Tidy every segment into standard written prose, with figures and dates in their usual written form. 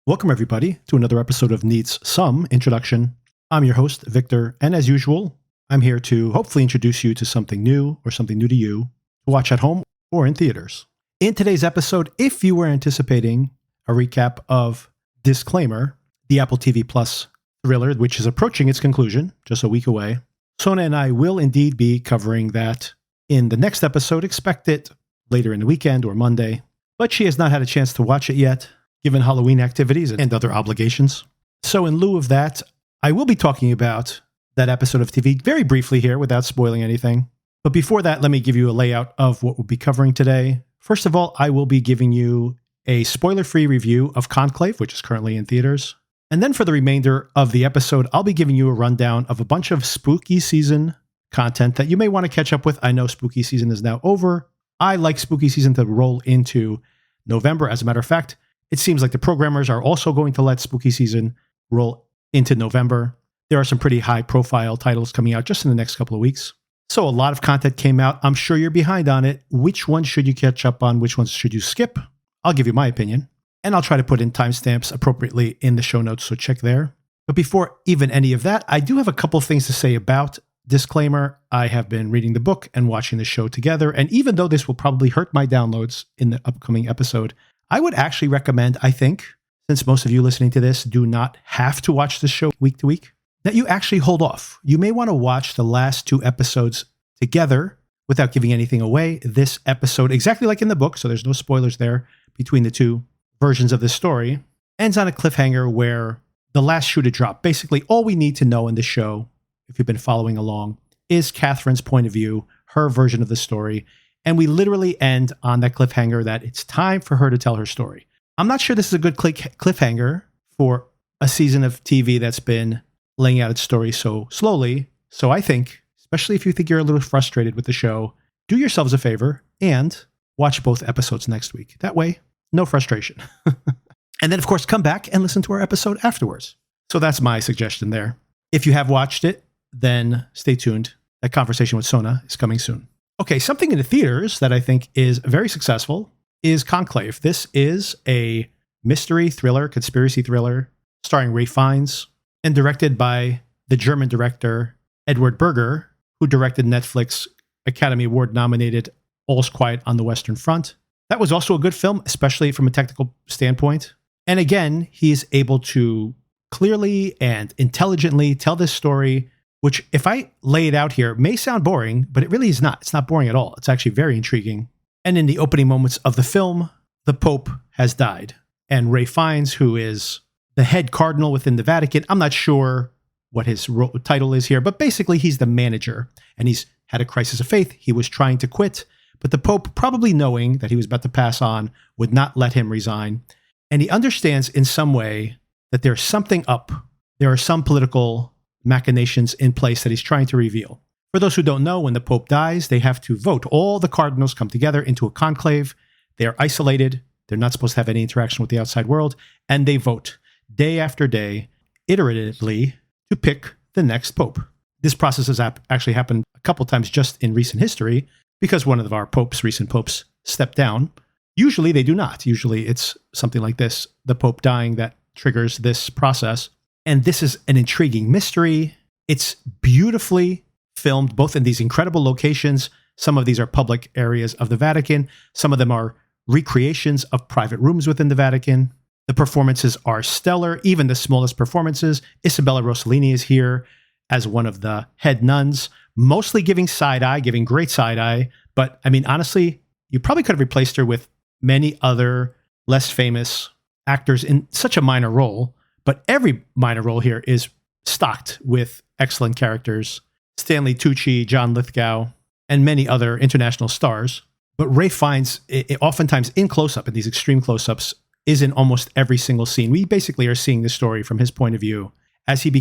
Welcome, everybody, to another episode of Needs Some Introduction. I'm your host, Victor, and as usual, I'm here to hopefully introduce you to something new or something new to you to watch at home or in theaters. In today's episode, if you were anticipating a recap of Disclaimer, the Apple TV Plus thriller, which is approaching its conclusion, just a week away, Sona and I will indeed be covering that in the next episode. Expect it later in the weekend or Monday, but she has not had a chance to watch it yet, given Halloween activities and other obligations. So in lieu of that, I will be talking about that episode of TV very briefly here without spoiling anything. But before that, let me give you a layout of what we'll be covering today. First of all, I will be giving you a spoiler-free review of Conclave, which is currently in theaters. And then for the remainder of the episode, I'll be giving you a rundown of a bunch of spooky season content that you may want to catch up with. I know spooky season is now over. I like spooky season to roll into November. As a matter of fact, it seems like the programmers are also going to let spooky season roll into November. There are some pretty high-profile titles coming out just in the next couple of weeks. So a lot of content came out. I'm sure you're behind on it. Which ones should you catch up on? Which ones should you skip? I'll give you my opinion. And I'll try to put in timestamps appropriately in the show notes, so check there. But before even any of that, I do have a couple of things to say about Disclaimer. I have been reading the book and watching the show together. And even though this will probably hurt my downloads in the upcoming episode, I would actually recommend, I think, since most of you listening to this do not have to watch this show week to week, that you actually hold off. You may want to watch the last two episodes together without giving anything away. This episode, exactly like in the book, so there's no spoilers there between the two versions of the story, ends on a cliffhanger where the last shoe to drop. Basically, all we need to know in the show, if you've been following along, is Catherine's point of view, her version of the story. And we literally end on that cliffhanger that it's time for her to tell her story. I'm not sure this is a good cliffhanger for a season of TV that's been laying out its story so slowly. So I think, especially if you think you're a little frustrated with the show, do yourselves a favor and watch both episodes next week. That way, no frustration. And then, of course, come back and listen to our episode afterwards. So that's my suggestion there. If you have watched it, then stay tuned. That conversation with Sona is coming soon. Okay, something in the theaters that I think is very successful is Conclave. This is a mystery thriller, conspiracy thriller, starring Ralph Fiennes and directed by the German director Edward Berger, who directed Netflix Academy Award nominated All's Quiet on the Western Front. That was also a good film, especially from a technical standpoint. And again, he's able to clearly and intelligently tell this story, which, if I lay it out here, may sound boring, but it really is not. It's not boring at all. It's actually very intriguing. And in the opening moments of the film, the Pope has died. And Ralph Fiennes, who is the head cardinal within the Vatican, I'm not sure what his title is here, but basically he's the manager. And he's had a crisis of faith. He was trying to quit, but the Pope, probably knowing that he was about to pass on, would not let him resign. And he understands in some way that there's something up. There are some political machinations in place that he's trying to reveal. For those who don't know, when the Pope dies, they have to vote. All the cardinals come together into a conclave. They are isolated. They're not supposed to have any interaction with the outside world. And they vote day after day, iteratively, to pick the next Pope. This process has actually happened a couple times just in recent history because one of our popes, recent popes, stepped down. Usually they do not. Usually it's something like this, the Pope dying, that triggers this process. And this is an intriguing mystery. It's beautifully filmed, both in these incredible locations. Some of these are public areas of the Vatican. Some of them are recreations of private rooms within the Vatican. The performances are stellar, even the smallest performances. Isabella Rossellini is here as one of the head nuns, mostly giving side-eye, giving great side-eye. But, I mean, honestly, you probably could have replaced her with many other less famous actors in such a minor role. But every minor role here is stocked with excellent characters. Stanley Tucci, John Lithgow, and many other international stars. But Ralph Fiennes, oftentimes in close-up, in these extreme close-ups, is in almost every single scene. We basically are seeing the story from his point of view as he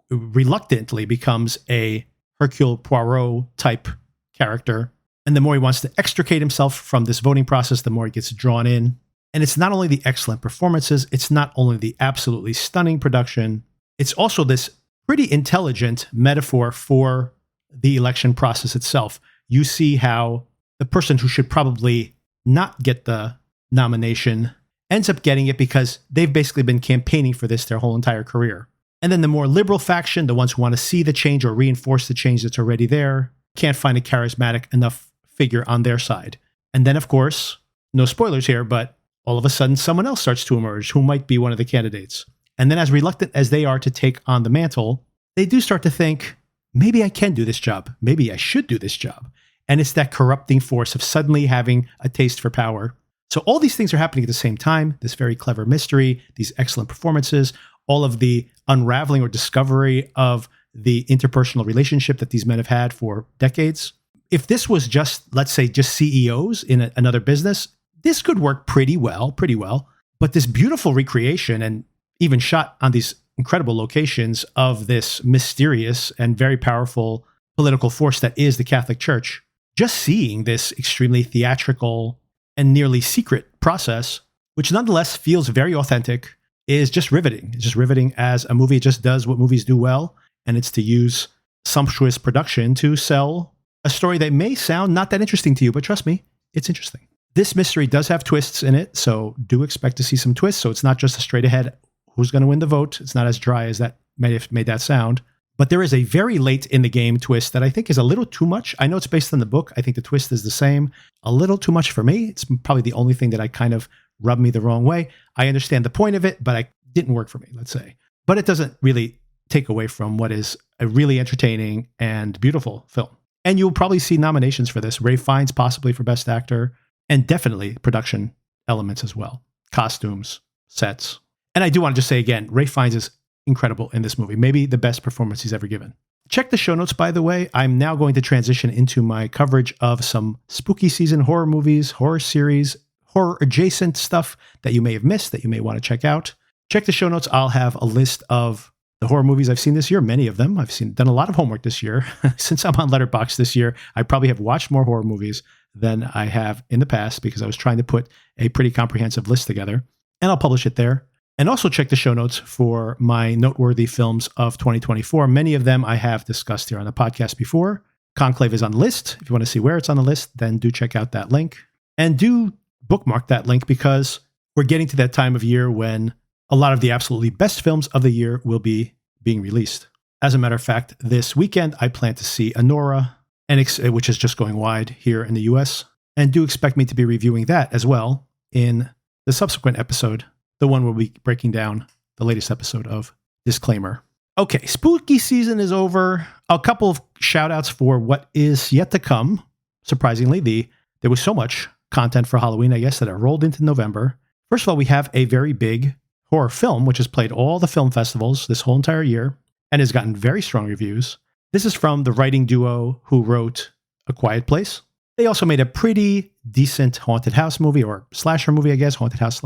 reluctantly becomes a Hercule Poirot type character. And the more he wants to extricate himself from this voting process, the more he gets drawn in. And it's not only the excellent performances, it's not only the absolutely stunning production, it's also this pretty intelligent metaphor for the election process itself. You see how the person who should probably not get the nomination ends up getting it because they've basically been campaigning for this their whole entire career. And then the more liberal faction, the ones who want to see the change or reinforce the change that's already there, can't find a charismatic enough figure on their side. And then, of course, no spoilers here, but all of a sudden someone else starts to emerge who might be one of the candidates. And then as reluctant as they are to take on the mantle, they do start to think, maybe I can do this job. Maybe I should do this job. And it's that corrupting force of suddenly having a taste for power. So all these things are happening at the same time, this very clever mystery, these excellent performances, all of the unraveling or discovery of the interpersonal relationship that these men have had for decades. If this was just, let's say, just CEOs in another business, this could work pretty well. But this beautiful recreation and even shot on these incredible locations of this mysterious and very powerful political force that is the Catholic Church, just seeing this extremely theatrical and nearly secret process, which nonetheless feels very authentic, is just riveting. It's just riveting as a movie. It just does what movies do well, and it's to use sumptuous production to sell a story that may sound not that interesting to you, but trust me, it's interesting. This mystery does have twists in it, so do expect to see some twists. So it's not just a straight ahead, who's going to win the vote? It's not as dry as that may have made that sound. But there is a very late in the game twist that I think is a little too much. I know it's based on the book. I think the twist is the same. A little too much for me. It's probably the only thing that I kind of rubbed me the wrong way. I understand the point of it, but it didn't work for me, let's say. But it doesn't really take away from what is a really entertaining and beautiful film. And you'll probably see nominations for this. Ralph Fiennes possibly for Best Actor, and definitely production elements as well. Costumes, sets. And I do want to just say again, Ralph Fiennes is incredible in this movie. Maybe the best performance he's ever given. Check the show notes, by the way. I'm now going to transition into my coverage of some spooky season horror movies, horror series, horror adjacent stuff that you may have missed that you may want to check out. Check the show notes. I'll have a list of the horror movies I've seen this year, many of them. I've done a lot of homework this year. Since I'm on Letterboxd this year, I probably have watched more horror movies than I have in the past because I was trying to put a pretty comprehensive list together. And I'll publish it there. And also check the show notes for my noteworthy films of 2024. Many of them I have discussed here on the podcast before. Conclave is on the list. If you want to see where it's on the list, then do check out that link. And do bookmark that link because we're getting to that time of year when a lot of the absolutely best films of the year will be being released. As a matter of fact, this weekend, I plan to see Anora, which is just going wide here in the US. And do expect me to be reviewing that as well in the subsequent episode, the one where we'll be breaking down the latest episode of Disclaimer. Okay, spooky season is over. A couple of shout outs for what is yet to come. Surprisingly, there was so much content for Halloween, I guess, that it rolled into November. First of all, we have a very big horror film, which has played all the film festivals this whole entire year and has gotten very strong reviews. This is from the writing duo who wrote A Quiet Place. They also made a pretty decent haunted house movie, or slasher movie, I guess, haunted house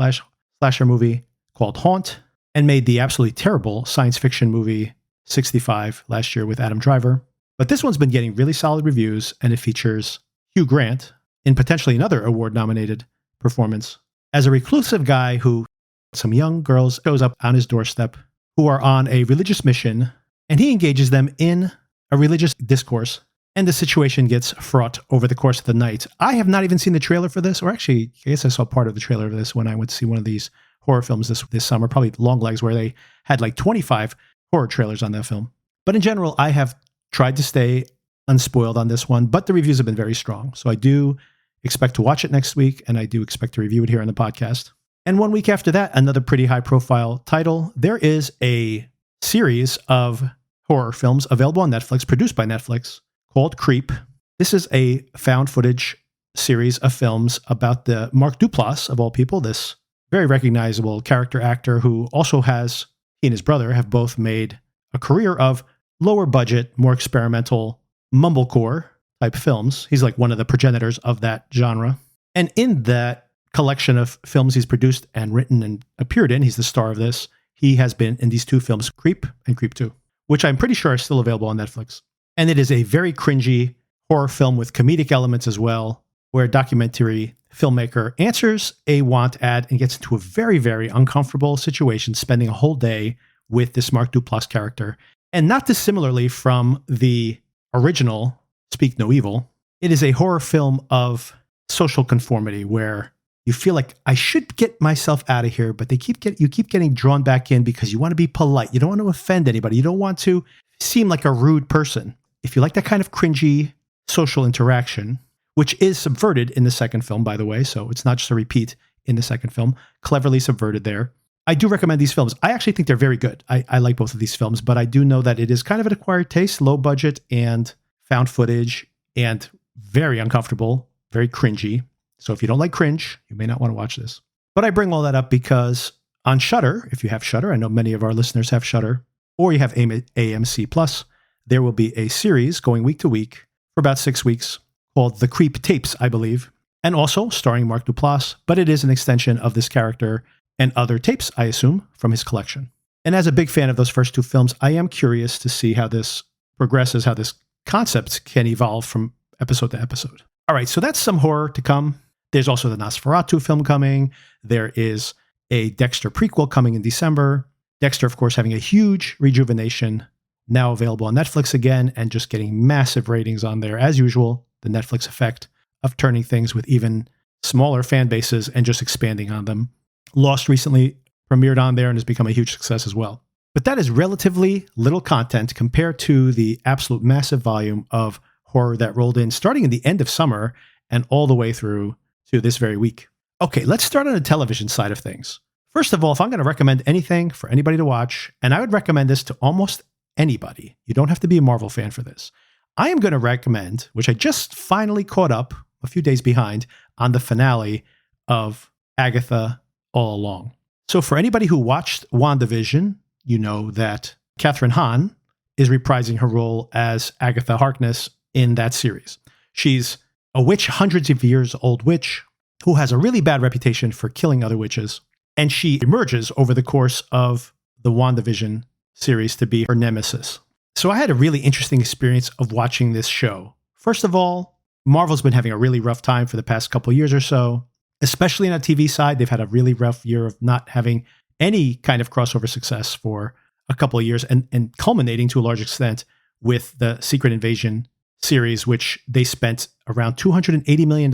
slasher movie called Haunt, and made the absolutely terrible science fiction movie 65 last year with Adam Driver. But this one's been getting really solid reviews, and it features Hugh Grant in potentially another award-nominated performance as a reclusive guy who some young girls shows up on his doorstep who are on a religious mission, and he engages them in a religious discourse, and the situation gets fraught over the course of the night. I have not even seen the trailer for this, or actually, I guess I saw part of the trailer for this when I went to see one of these horror films this summer, probably Longlegs, where they had like 25 horror trailers on that film. But in general, I have tried to stay unspoiled on this one, but the reviews have been very strong. So I do expect to watch it next week, and I do expect to review it here on the podcast. And 1 week after that, another pretty high-profile title. There is a series of horror films available on Netflix, produced by Netflix, called Creep. This is a found footage series of films about the Mark Duplass, of all people, this very recognizable character actor who also has, he and his brother have both made a career of lower budget, more experimental, mumblecore type films. He's like one of the progenitors of that genre. And in that collection of films he's produced and written and appeared in, he's the star of this. He has been in these two films, Creep and Creep 2, which I'm pretty sure are still available on Netflix. And it is a very cringy horror film with comedic elements as well, where a documentary filmmaker answers a want ad and gets into a very, very uncomfortable situation, spending a whole day with this Mark Duplass character. And not dissimilarly from the original Speak No Evil, it is a horror film of social conformity where you feel like I should get myself out of here, but you keep getting drawn back in because you want to be polite. You don't want to offend anybody. You don't want to seem like a rude person. If you like that kind of cringy social interaction, which is subverted in the second film, by the way, so it's not just a repeat in the second film, cleverly subverted there. I do recommend these films. I actually think they're very good. I like both of these films, but I do know that it is kind of an acquired taste, low budget and found footage, and very uncomfortable, very cringy. So if you don't like cringe, you may not want to watch this. But I bring all that up because on Shudder, if you have Shudder, I know many of our listeners have Shudder, or you have AMC Plus, there will be a series going week to week for about 6 weeks called The Creep Tapes, I believe, and also starring Mark Duplass, but it is an extension of this character and other tapes, I assume, from his collection. And as a big fan of those first two films, I am curious to see how this progresses, how this concept can evolve from episode to episode. All right, so that's some horror to come. There's also the Nosferatu film coming. There is a Dexter prequel coming in December. Dexter, of course, having a huge rejuvenation, now available on Netflix again, and just getting massive ratings on there. As usual, the Netflix effect of turning things with even smaller fan bases and just expanding on them. Lost recently premiered on there and has become a huge success as well. But that is relatively little content compared to the absolute massive volume of horror that rolled in starting in the end of summer and all the way through to this very week. Okay, let's start on the television side of things. First of all, if I'm going to recommend anything for anybody to watch, and I would recommend this to almost anybody, you don't have to be a Marvel fan for this. I am going to recommend, which I just finally caught up a few days behind on the finale of Agatha All Along. So for anybody who watched WandaVision, you know that Catherine Hahn is reprising her role as Agatha Harkness in that series. She's a witch, hundreds of years old witch, who has a really bad reputation for killing other witches. And she emerges over the course of the WandaVision series to be her nemesis. So I had a really interesting experience of watching this show. First of all, Marvel's been having a really rough time for the past couple years or so, especially on the TV side. They've had a really rough year of not having any kind of crossover success for a couple of years, and culminating to a large extent with the Secret Invasion series, which they spent around $280 million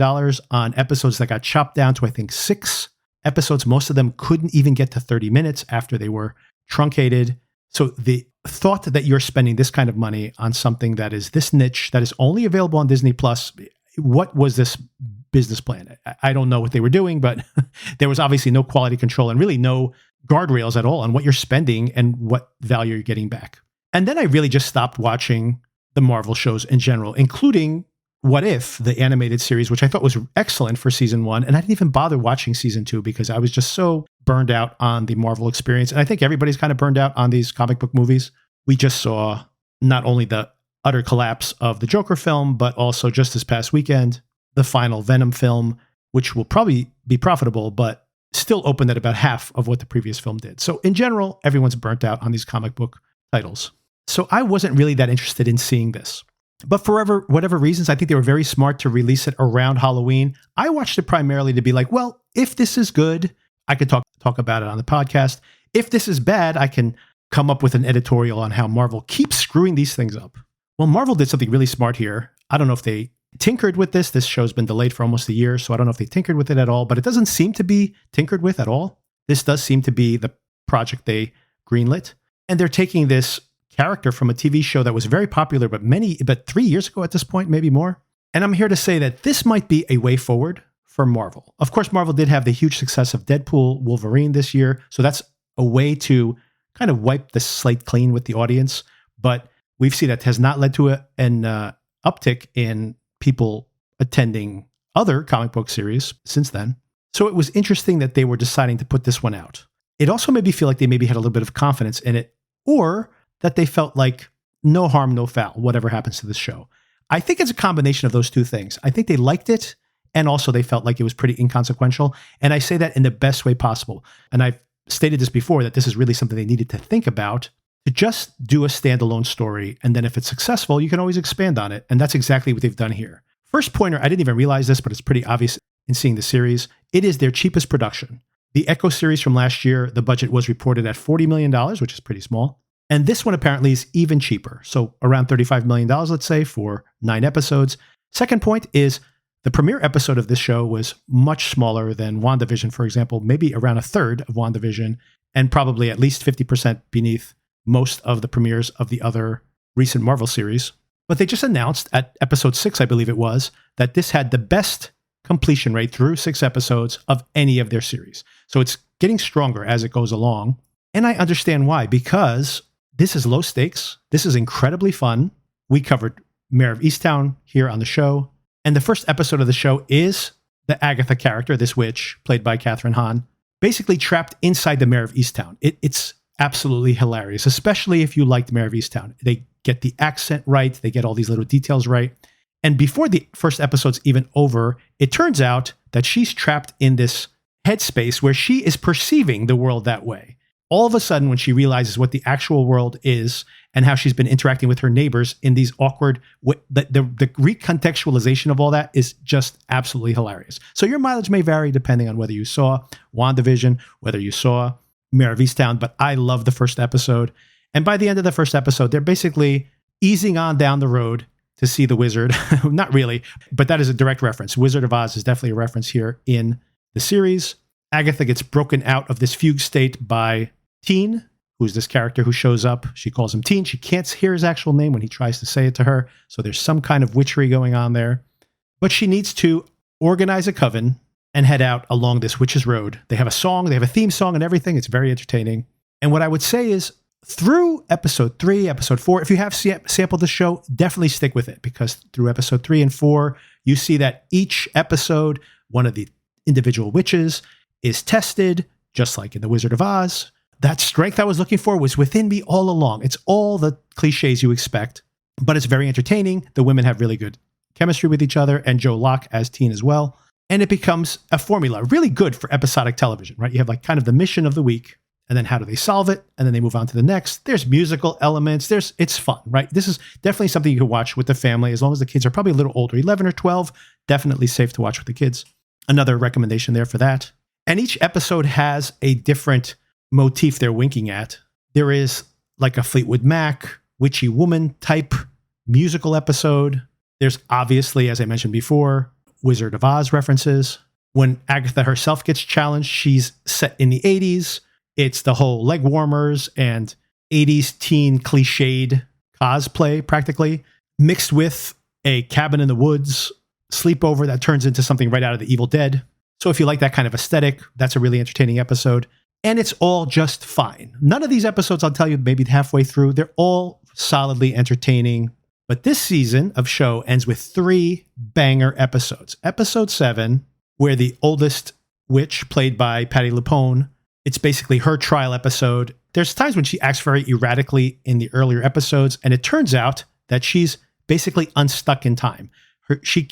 on episodes that got chopped down to, I think, 6 episodes. Most of them couldn't even get to 30 minutes after they were truncated. So the thought that you're spending this kind of money on something that is this niche, that is only available on Disney Plus, what was this business plan? I don't know what they were doing, but there was obviously no quality control and really no guardrails at all on what you're spending and what value you're getting back. And then I really just stopped watching the Marvel shows in general, including What If, the animated series, which I thought was excellent for season 1. And I didn't even bother watching season 2 because I was just so burned out on the Marvel experience. And I think everybody's kind of burned out on these comic book movies. We just saw not only the utter collapse of the Joker film, but also just this past weekend, the final Venom film, which will probably be profitable, but still opened at about half of what the previous film did. So in general, everyone's burnt out on these comic book titles. So I wasn't really that interested in seeing this. But for whatever reasons, I think they were very smart to release it around Halloween. I watched it primarily to be like, well, if this is good, I could talk about it on the podcast. If this is bad, I can come up with an editorial on how Marvel keeps screwing these things up. Well, Marvel did something really smart here. I don't know if they tinkered with this. This show's been delayed for almost a year, so I don't know if they tinkered with it at all, but it doesn't seem to be tinkered with at all. This does seem to be the project they greenlit. And they're taking this character from a TV show that was very popular, but 3 years ago at this point, maybe more. And I'm here to say that this might be a way forward for Marvel. Of course, Marvel did have the huge success of Deadpool, Wolverine this year. So that's a way to kind of wipe the slate clean with the audience. But we've seen that has not led to an uptick in people attending other comic book series since then. So it was interesting that they were deciding to put this one out. It also made me feel like they maybe had a little bit of confidence in it, or that they felt like no harm, no foul, whatever happens to this show. I think it's a combination of those two things. I think they liked it, and also they felt like it was pretty inconsequential. And I say that in the best way possible. And I've stated this before, that this is really something they needed to think about, to just do a standalone story. And then if it's successful, you can always expand on it. And that's exactly what they've done here. First pointer, I didn't even realize this, but it's pretty obvious in seeing the series. It is their cheapest production. The Echo series from last year, the budget was reported at $40 million, which is pretty small. And this one apparently is even cheaper. So around $35 million, let's say, for 9 episodes. Second point is The premiere episode of this show was much smaller than WandaVision, for example, maybe around a third of WandaVision, and probably at least 50% beneath most of the premieres of the other recent Marvel series. But they just announced at episode 6, I believe it was, that this had the best completion rate through 6 episodes of any of their series. So it's getting stronger as it goes along. And I understand why, because this is low stakes. This is incredibly fun. We covered Mayor of Easttown here on the show. And the first episode of the show is the Agatha character, this witch, played by Catherine Hahn, basically trapped inside the Mayor of Easttown. It's absolutely hilarious, especially if you liked Mayor of Easttown. They get the accent right. They get all these little details right. And before the first episode's even over, it turns out that she's trapped in this headspace where she is perceiving the world that way. All of a sudden, when she realizes what the actual world is and how she's been interacting with her neighbors in these awkward, the recontextualization of all that is just absolutely hilarious. So your mileage may vary depending on whether you saw WandaVision, whether you saw Mayor of Easttown, but I love the first episode. And by the end of the first episode, they're basically easing on down the road to see the wizard. Not really, but that is a direct reference. Wizard of Oz is definitely a reference here in the series. Agatha gets broken out of this fugue state by Teen, who's this character who shows up. She calls him Teen. She can't hear his actual name when he tries to say it to her. So there's some kind of witchery going on there. But she needs to organize a coven and head out along this witch's road. They have a song, they have a theme song and everything. It's very entertaining. And what I would say is through episode 3, episode 4, if you have sampled the show, definitely stick with it, because through episode 3 and 4, you see that each episode, one of the individual witches is tested, just like in The Wizard of Oz. That strength I was looking for was within me all along. It's all the cliches you expect, but it's very entertaining. The women have really good chemistry with each other, and Joe Locke as Teen as well. And it becomes a formula really good for episodic television, right? You have like kind of the mission of the week, and then how do they solve it? And then they move on to the next. There's musical elements. It's fun, right? This is definitely something you can watch with the family, as long as the kids are probably a little older, 11 or 12, definitely safe to watch with the kids. Another recommendation there for that. And each episode has a different motif they're winking at. There is like a Fleetwood Mac, witchy woman type musical episode. There's obviously, as I mentioned before, Wizard of Oz references. When Agatha herself gets challenged, she's set in the 80s. It's the whole leg warmers and 80s teen cliched cosplay, practically, mixed with a cabin in the woods sleepover that turns into something right out of The Evil Dead. So if you like that kind of aesthetic, that's a really entertaining episode. And it's all just fine. None of these episodes, I'll tell you, maybe halfway through, they're all solidly entertaining. But this season of show ends with 3 banger episodes. Episode 7, where the oldest witch, played by Patti LuPone, it's basically her trial episode. There's times when she acts very erratically in the earlier episodes, and it turns out that she's basically unstuck in time.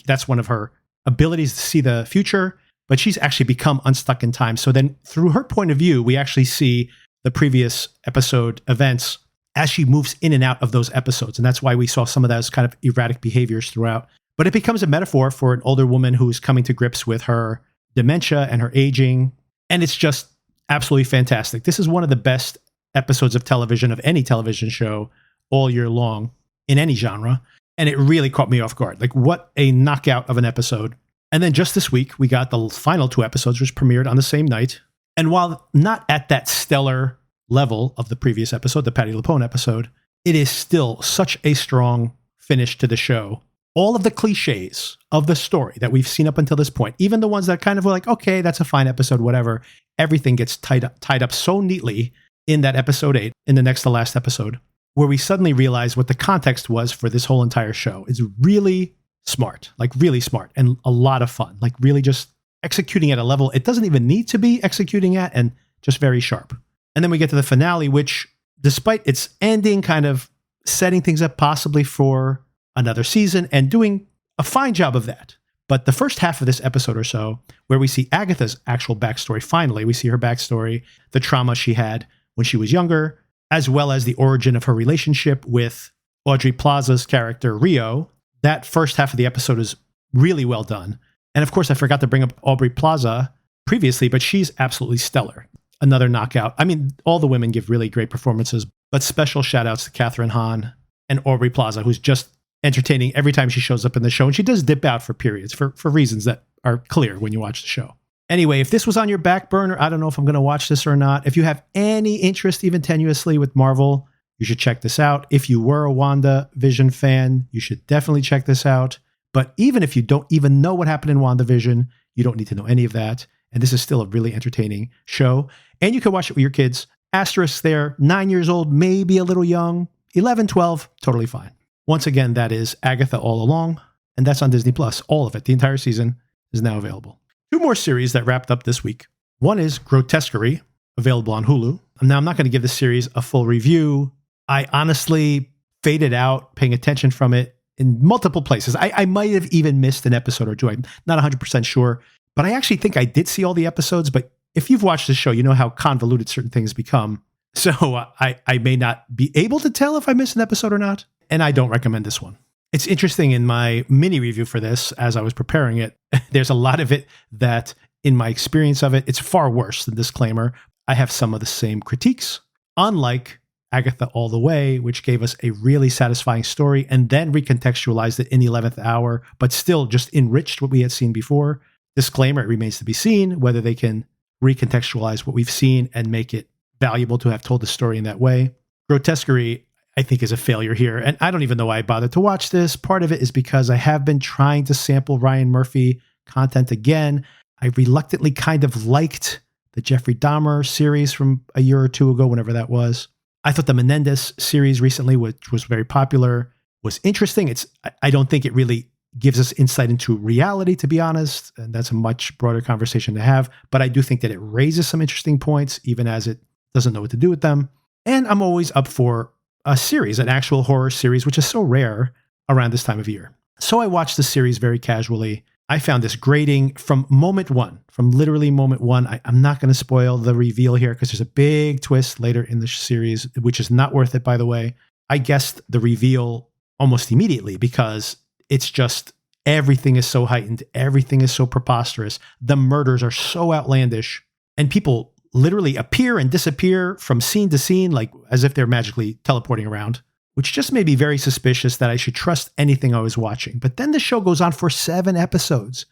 That's one of her abilities to see the future, but she's actually become unstuck in time. So then through her point of view, we actually see the previous episode events as she moves in and out of those episodes. And that's why we saw some of those kind of erratic behaviors throughout. But it becomes a metaphor for an older woman who's coming to grips with her dementia and her aging. And it's just absolutely fantastic. This is one of the best episodes of television, of any television show, all year long in any genre. And it really caught me off guard. Like, what a knockout of an episode. And then just this week, we got the final 2 episodes, which premiered on the same night. And while not at that stellar level of the previous episode, the Patti LuPone episode, it is still such a strong finish to the show. All of the cliches of the story that we've seen up until this point, even the ones that kind of were like, okay, that's a fine episode, whatever, everything gets tied up so neatly in that episode 8, in the next to last episode, where we suddenly realize what the context was for this whole entire show. It's really smart, like really smart, and a lot of fun, like really just executing at a level it doesn't even need to be executing at, and just very sharp. And then we get to the finale, which, despite its ending, kind of setting things up possibly for another season and doing a fine job of that. But the first half of this episode or so, where we see Agatha's actual backstory, finally, we see her backstory, the trauma she had when she was younger, as well as the origin of her relationship with Aubrey Plaza's character, Rio. That first half of the episode is really well done. And of course, I forgot to bring up Aubrey Plaza previously, but she's absolutely stellar. Another knockout. I mean, all the women give really great performances, but special shout outs to Catherine Hahn and Aubrey Plaza, who's just entertaining every time she shows up in the show. And she does dip out for periods for reasons that are clear when you watch the show. Anyway, if this was on your back burner, I don't know if I'm going to watch this or not. If you have any interest, even tenuously, with Marvel, you should check this out. If you were a WandaVision fan, you should definitely check this out. But even if you don't even know what happened in WandaVision, you don't need to know any of that. And this is still a really entertaining show. And you can watch it with your kids. Asterisk there, 9 years old, maybe a little young. 11, 12, totally fine. Once again, that is Agatha All Along. And that's on Disney+. All of it, the entire season, is now available. 2 more series that wrapped up this week. One is Grotesquerie, available on Hulu. Now, I'm not going to give this series a full review. I honestly faded out paying attention from it in multiple places. I might have even missed an episode or two. I'm not 100% sure. But I actually think I did see all the episodes. But if you've watched the show, you know how convoluted certain things become. So I may not be able to tell if I missed an episode or not. And I don't recommend this one. It's interesting in my mini review for this, as I was preparing it, there's a lot of it that, in my experience of it, it's far worse than Disclaimer. I have some of the same critiques, unlike Agatha All the Way, which gave us a really satisfying story and then recontextualized it in the 11th hour, but still just enriched what we had seen before. Disclaimer, it remains to be seen whether they can recontextualize what we've seen and make it valuable to have told the story in that way. Grotesquerie, I think, is a failure here. And I don't even know why I bothered to watch this. Part of it is because I have been trying to sample Ryan Murphy content again. I reluctantly kind of liked the Jeffrey Dahmer series from a year or two ago, whenever that was. I thought the Menendez series recently, which was very popular, was interesting. I don't think it really gives us insight into reality, to be honest. And that's a much broader conversation to have. But I do think that it raises some interesting points, even as it doesn't know what to do with them. And I'm always up for a series, an actual horror series, which is so rare around this time of year. So I watched the series very casually. I found this grating from moment one, from literally moment one. I'm not going to spoil the reveal here because there's a big twist later in the series, which is not worth it, by the way. I guessed the reveal almost immediately because it's just everything is so heightened. Everything is so preposterous. The murders are so outlandish, and people literally appear and disappear from scene to scene, like as if they're magically teleporting around, which just made me very suspicious that I should trust anything I was watching. But then the show goes on for 7 episodes,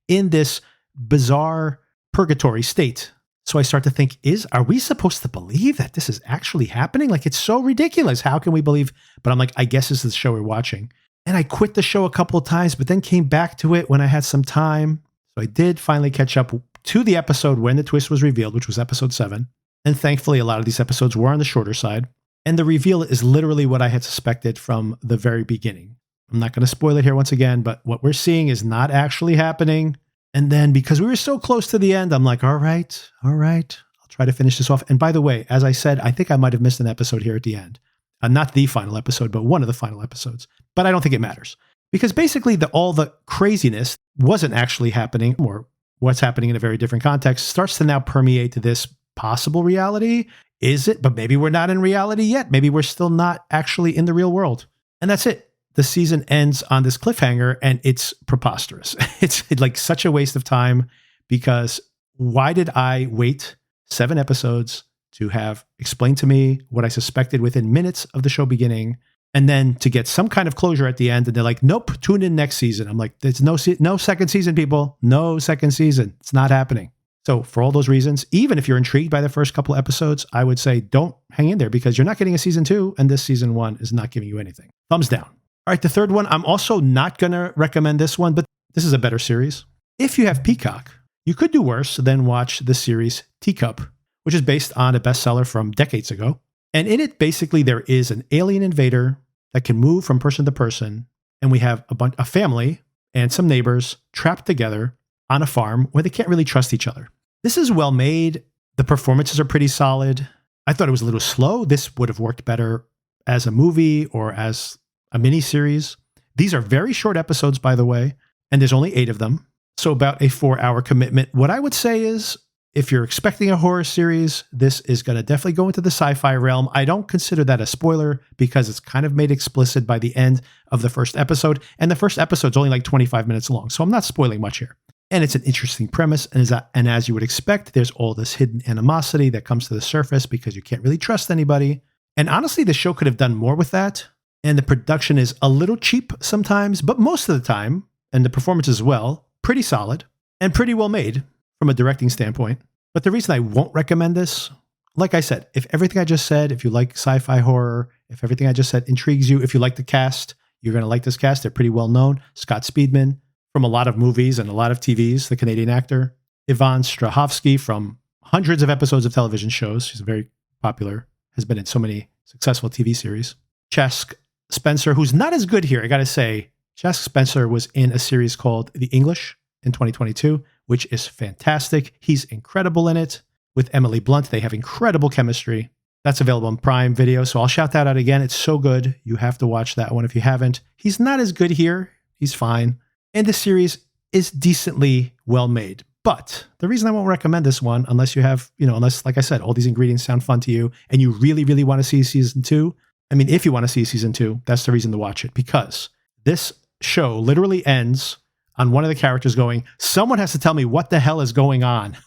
in this bizarre purgatory state. So I start to think, are we supposed to believe that this is actually happening? Like, it's so ridiculous. How can we believe? But I'm like, I guess this is the show we're watching. And I quit the show a couple of times, but then came back to it when I had some time. So I did finally catch up to the episode when the twist was revealed, which was episode 7. And thankfully, a lot of these episodes were on the shorter side. And the reveal is literally what I had suspected from the very beginning. I'm not going to spoil it here once again, but what we're seeing is not actually happening. And then because we were so close to the end, I'm like, all right, I'll try to finish this off. And by the way, as I said, I think I might have missed an episode here at the end. Not the final episode, but one of the final episodes. But I don't think it matters. Because basically all the craziness wasn't actually happening, or what's happening in a very different context starts to now permeate to this possible reality. Is it? But maybe we're not in reality yet. Maybe we're still not actually in the real world. And that's it. The season ends on this cliffhanger, and it's preposterous. It's like such a waste of time, because why did I wait 7 episodes to have explained to me what I suspected within minutes of the show beginning, and then to get some kind of closure at the end? And they're like, nope, tune in next season. I'm like, there's no second season, people. No second season. It's not happening. So for all those reasons, even if you're intrigued by the first couple episodes, I would say don't hang in there, because you're not getting a season 2, and this season 1 is not giving you anything. Thumbs down. All right, the third one, I'm also not going to recommend this one, but this is a better series. If you have Peacock, you could do worse than watch the series Teacup, which is based on a bestseller from decades ago. And in it, basically, there is an alien invader that can move from person to person, and we have a family and some neighbors trapped together on a farm where they can't really trust each other. This is well made. The performances are pretty solid. I thought it was a little slow. This would have worked better as a movie or as a mini-series. These are very short episodes, by the way, and there's only 8 of them. So about a 4-hour commitment. What I would say is, if you're expecting a horror series, this is going to definitely go into the sci-fi realm. I don't consider that a spoiler, because it's kind of made explicit by the end of the first episode. And the first episode's only like 25 minutes long, so I'm not spoiling much here. And it's an interesting premise. And as you would expect, there's all this hidden animosity that comes to the surface because you can't really trust anybody. And honestly, the show could have done more with that. And the production is a little cheap sometimes, but most of the time, and the performance as well, pretty solid and pretty well made from a directing standpoint. But the reason I won't recommend this, like I said, if everything I just said, if you like sci-fi horror, if everything I just said intrigues you, if you like the cast, you're going to like this cast. They're pretty well known. Scott Speedman from a lot of movies and a lot of TVs, the Canadian actor. Yvonne Strahovski from hundreds of episodes of television shows. She's very popular, has been in so many successful TV series. Chask Spencer, who's not as good here, I got to say. Chask Spencer was in a series called The English in 2022, which is fantastic. He's incredible in it. With Emily Blunt, they have incredible chemistry. That's available on Prime Video, so I'll shout that out again. It's so good. You have to watch that one if you haven't. He's not as good here. He's fine. And the series is decently well made. But the reason I won't recommend this one, unless you have, unless, like I said, all these ingredients sound fun to you and you really, really want to see season 2. I mean, if you want to see season 2, that's the reason to watch it, because this show literally ends on one of the characters going, someone has to tell me what the hell is going on.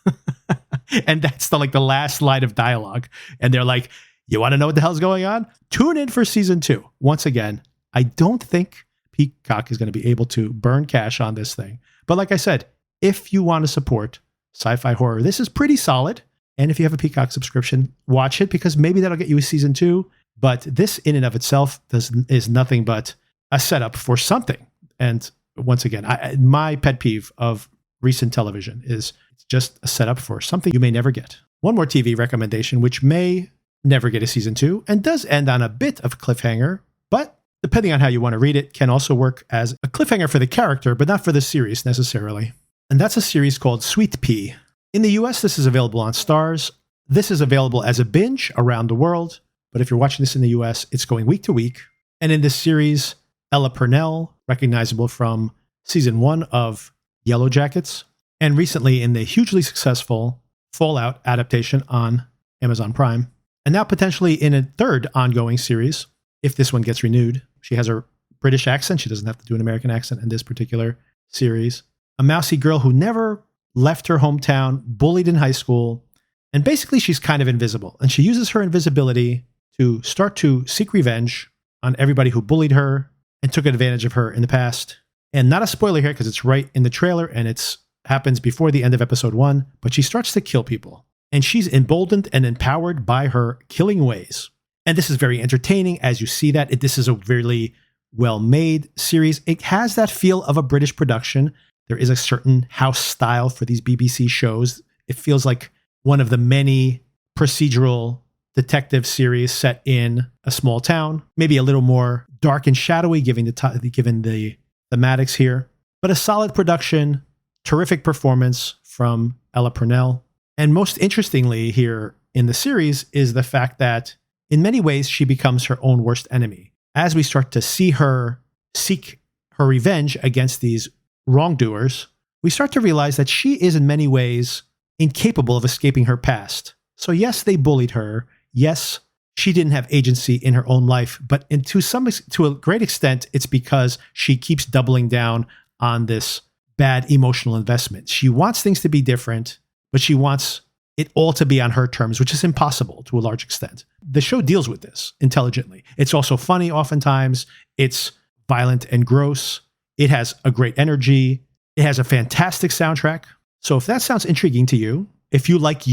And that's the last line of dialogue. And they're like, you want to know what the hell's going on? Tune in for season 2. Once again, I don't think Peacock is going to be able to burn cash on this thing. But like I said, if you want to support sci-fi horror, this is pretty solid. And if you have a Peacock subscription, watch it, because maybe that'll get you a season 2. But this in and of itself is nothing but a setup for something. And once again, my pet peeve of recent television is it's just a setup for something you may never get. One more TV recommendation, which may never get a season 2 and does end on a bit of a cliffhanger, but depending on how you want to read it, can also work as a cliffhanger for the character, but not for the series necessarily. And that's a series called Sweet Pea. In the US, this is available on Starz. This is available as a binge around the world, but if you're watching this in the US, it's going week to week. And in this series, Ella Purnell, recognizable from season 1 of Yellow Jackets, and recently in the hugely successful Fallout adaptation on Amazon Prime, and now potentially in a third ongoing series, if this one gets renewed. She has a British accent. She doesn't have to do an American accent in this particular series. A mousy girl who never left her hometown, bullied in high school, and basically she's kind of invisible. And she uses her invisibility to start to seek revenge on everybody who bullied her and took advantage of her in the past. And not a spoiler here because it's right in the trailer and it happens before the end of episode 1, but she starts to kill people. And she's emboldened and empowered by her killing ways. And this is very entertaining as you see that. This is a really well-made series. It has that feel of a British production. There is a certain house style for these BBC shows. It feels like one of the many procedural detective series set in a small town, maybe a little more dark and shadowy given the thematics here, but a solid production, terrific performance from Ella Purnell. And most interestingly here in the series is the fact that in many ways she becomes her own worst enemy. As we start to see her seek her revenge against these wrongdoers, we start to realize that she is in many ways incapable of escaping her past. So yes, they bullied her. Yes, she didn't have agency in her own life, but to a great extent, it's because she keeps doubling down on this bad emotional investment. She wants things to be different, but she wants it all to be on her terms, which is impossible to a large extent. The show deals with this intelligently. It's also funny oftentimes. It's violent and gross. It has a great energy. It has a fantastic soundtrack. So if that sounds intriguing to you, if you like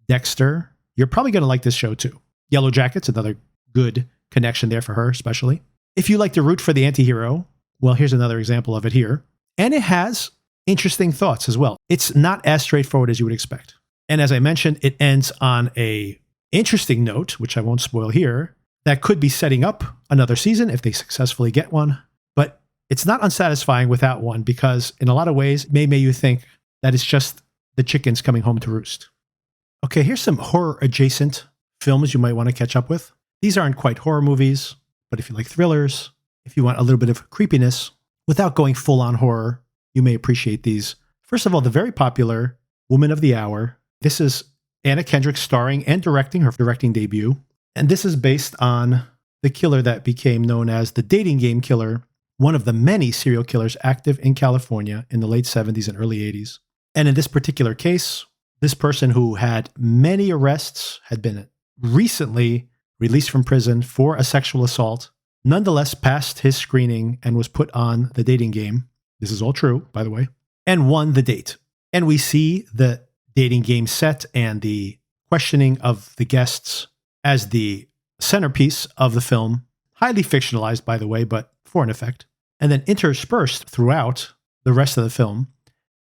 Dexter, you're probably going to like this show too. Yellow Jackets, another good connection there for her, especially. If you like to root for the antihero, well, here's another example of it here. And it has interesting thoughts as well. It's not as straightforward as you would expect. And as I mentioned, it ends on a interesting note, which I won't spoil here, that could be setting up another season if they successfully get one. But it's not unsatisfying without one, because in a lot of ways, it may make you think that it's just the chickens coming home to roost. Okay, here's some horror-adjacent films you might want to catch up with. These aren't quite horror movies, but if you like thrillers, if you want a little bit of creepiness without going full-on horror, you may appreciate these. First of all, the very popular Woman of the Hour. This is Anna Kendrick starring and directing her directing debut. And this is based on the killer that became known as the dating game killer, one of the many serial killers active in California in the late 70s and early 80s. And in this particular case, this person who had many arrests had been recently released from prison for a sexual assault, nonetheless passed his screening and was put on the dating game. This is all true, by the way, and won the date. And we see the dating game set and the questioning of the guests as the centerpiece of the film, highly fictionalized, by the way, but for an effect. And then interspersed throughout the rest of the film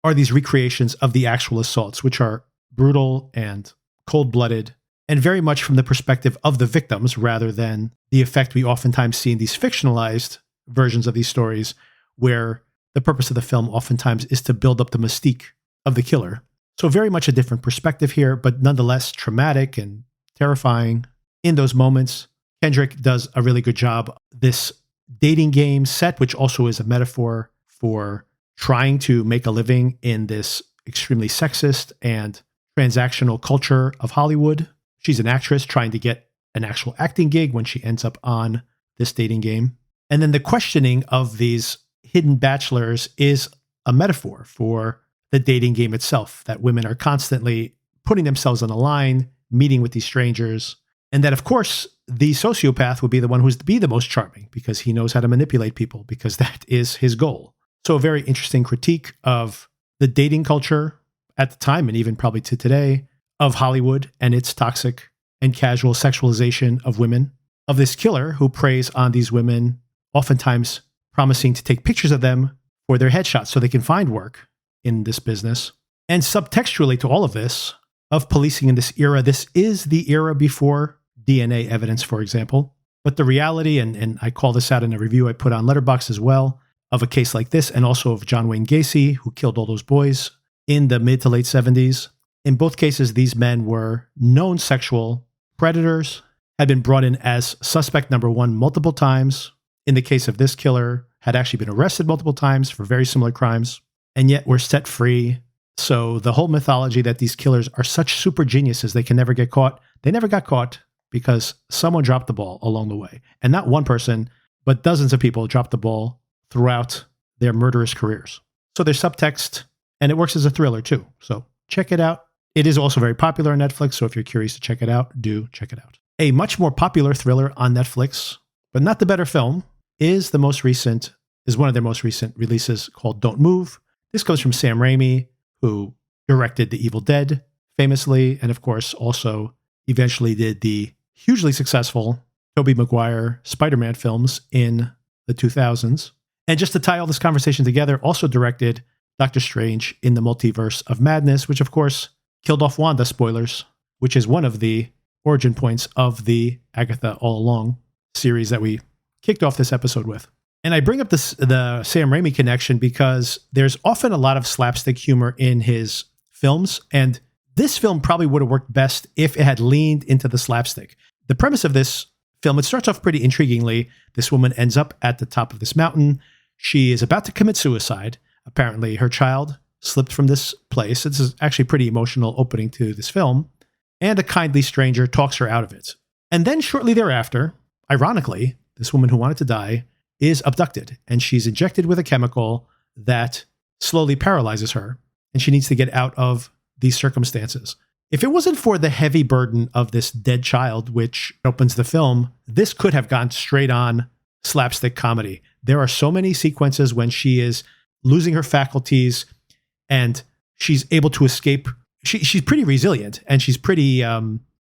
are these recreations of the actual assaults, which are brutal and cold-blooded, and very much from the perspective of the victims rather than the effect we oftentimes see in these fictionalized versions of these stories, where the purpose of the film oftentimes is to build up the mystique of the killer. So very much a different perspective here, but nonetheless traumatic and terrifying in those moments. Kendrick does a really good job. This dating game set, which also is a metaphor for trying to make a living in this extremely sexist and transactional culture of Hollywood. She's an actress trying to get an actual acting gig when she ends up on this dating game. And then the questioning of these hidden bachelors is a metaphor for the dating game itself, that women are constantly putting themselves on the line, meeting with these strangers. And that, of course, the sociopath would be the one who's to be the most charming because he knows how to manipulate people, because that is his goal. So a very interesting critique of the dating culture at the time, and even probably to today, of Hollywood and its toxic and casual sexualization of women, of this killer who preys on these women, oftentimes promising to take pictures of them for their headshots so they can find work in this business. And subtextually to all of this, of policing in this era, this is the era before DNA evidence, for example. But the reality, and I call this out in a review I put on Letterboxd as well, of a case like this, and also of John Wayne Gacy, who killed all those boys in the mid to late 70s. In both cases, these men were known sexual predators, had been brought in as suspect number one multiple times. In the case of this killer, had actually been arrested multiple times for very similar crimes, and yet were set free. So the whole mythology that these killers are such super geniuses, they can never get caught. They never got caught because someone dropped the ball along the way. And not one person, but dozens of people dropped the ball throughout their murderous careers. So there's subtext, and it works as a thriller too. So check it out. It is also very popular on Netflix, so if you're curious to check it out, do check it out. A much more popular thriller on Netflix, but not the better film, is one of their most recent releases called Don't Move. This comes from Sam Raimi, who directed The Evil Dead famously, and of course also eventually did the hugely successful Tobey Maguire Spider-Man films in the 2000s. And just to tie all this conversation together, also directed Doctor Strange in the Multiverse of Madness, which of course killed off Wanda, spoilers, which is one of the origin points of the Agatha All Along series that we kicked off this episode with. And I bring up the Sam Raimi connection because there's often a lot of slapstick humor in his films, and this film probably would have worked best if it had leaned into the slapstick. The premise of this film, it starts off pretty intriguingly. This woman ends up at the top of this mountain. She is about to commit suicide. Apparently, her child slipped from this place. This is actually a pretty emotional opening to this film. And a kindly stranger talks her out of it. And then shortly thereafter, ironically, this woman who wanted to die is abducted, and she's injected with a chemical that slowly paralyzes her, and she needs to get out of these circumstances. If it wasn't for the heavy burden of this dead child, which opens the film, this could have gone straight on slapstick comedy. There are so many sequences when she is losing her faculties and she's able to escape. She's pretty resilient and she's pretty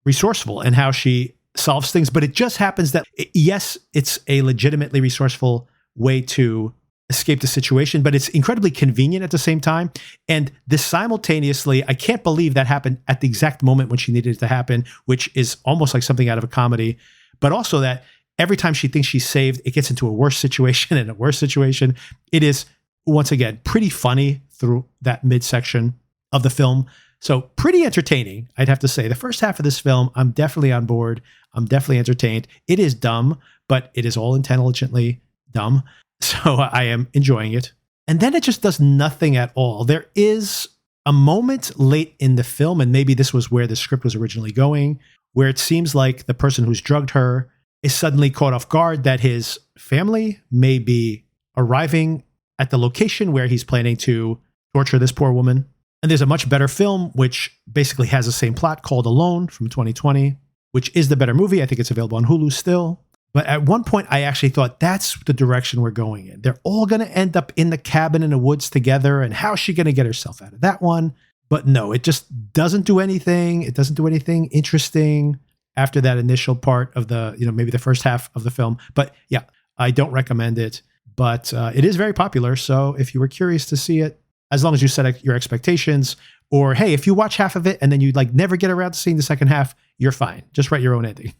resourceful in how she solves things, but it just happens that, yes, it's a legitimately resourceful way to escape the situation, but it's incredibly convenient at the same time. And this simultaneously, I can't believe that happened at the exact moment when she needed it to happen, which is almost like something out of a comedy, but also that every time she thinks she's saved, it gets into a worse situation and a worse situation. It is, once again, pretty funny through that midsection of the film. So pretty entertaining, I'd have to say. The first half of this film, I'm definitely on board. I'm definitely entertained. It is dumb, but it is all intelligently dumb. So I am enjoying it. And then it just does nothing at all. There is a moment late in the film, and maybe this was where the script was originally going, where it seems like the person who's drugged her is suddenly caught off guard that his family may be arriving at the location where he's planning to torture this poor woman. And there's a much better film, which basically has the same plot, called Alone from 2020, which is the better movie. I think it's available on Hulu still. But at one point, I actually thought that's the direction we're going in. They're all going to end up in the cabin in the woods together, and how's she going to get herself out of that one? But no, it just doesn't do anything. It doesn't do anything interesting after that initial part of the, maybe the first half of the film. But yeah, I don't recommend it. But it is very popular. So if you were curious to see it, as long as you set your expectations, or hey, if you watch half of it and then you never get around to seeing the second half, you're fine. Just write your own ending.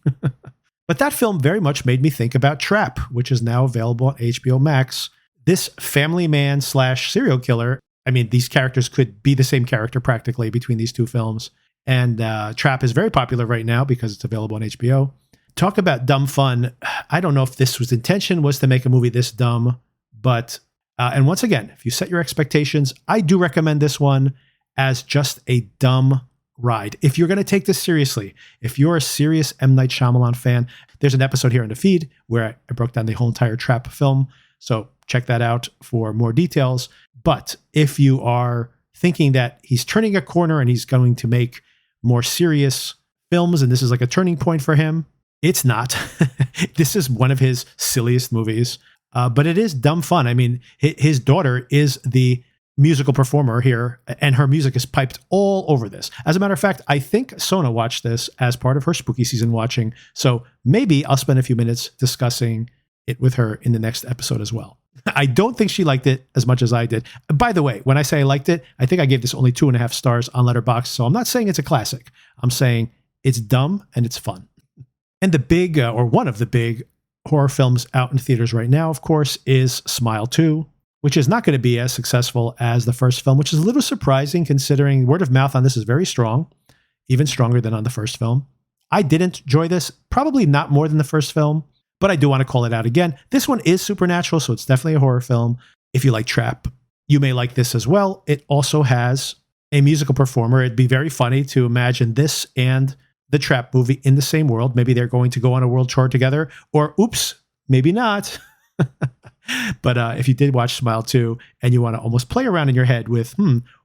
But that film very much made me think about Trap, which is now available on HBO Max. This family man / serial killer. I mean, these characters could be the same character practically between these two films. And Trap is very popular right now because it's available on HBO. Talk about dumb fun. I don't know if this was intention was to make a movie this dumb, but, and once again, if you set your expectations, I do recommend this one as just a dumb ride. If you're going to take this seriously, if you're a serious M. Night Shyamalan fan, there's an episode here in the feed where I broke down the whole entire Trap film. So check that out for more details. But if you are thinking that he's turning a corner and he's going to make more serious films, and this is like a turning point for him, it's not. This is one of his silliest movies, but it is dumb fun. I mean, his daughter is the musical performer here, and her music is piped all over this. As a matter of fact, I think Sona watched this as part of her spooky season watching, so maybe I'll spend a few minutes discussing it with her in the next episode as well. I don't think she liked it as much as I did. By the way, when I say I liked it, I think I gave this only 2.5 stars on Letterboxd, so I'm not saying it's a classic. I'm saying it's dumb and it's fun. And the big, or one of the big horror films out in theaters right now, of course, is Smile 2, which is not going to be as successful as the first film, which is a little surprising considering word of mouth on this is very strong, even stronger than on the first film. I didn't enjoy this, probably not more than the first film, but I do want to call it out again. This one is supernatural, so it's definitely a horror film. If you like Trap, you may like this as well. It also has a musical performer. It'd be very funny to imagine this and the Trap movie in the same world. Maybe they're going to go on a world tour together, or oops, maybe not. But if you did watch Smile 2 and you want to almost play around in your head with,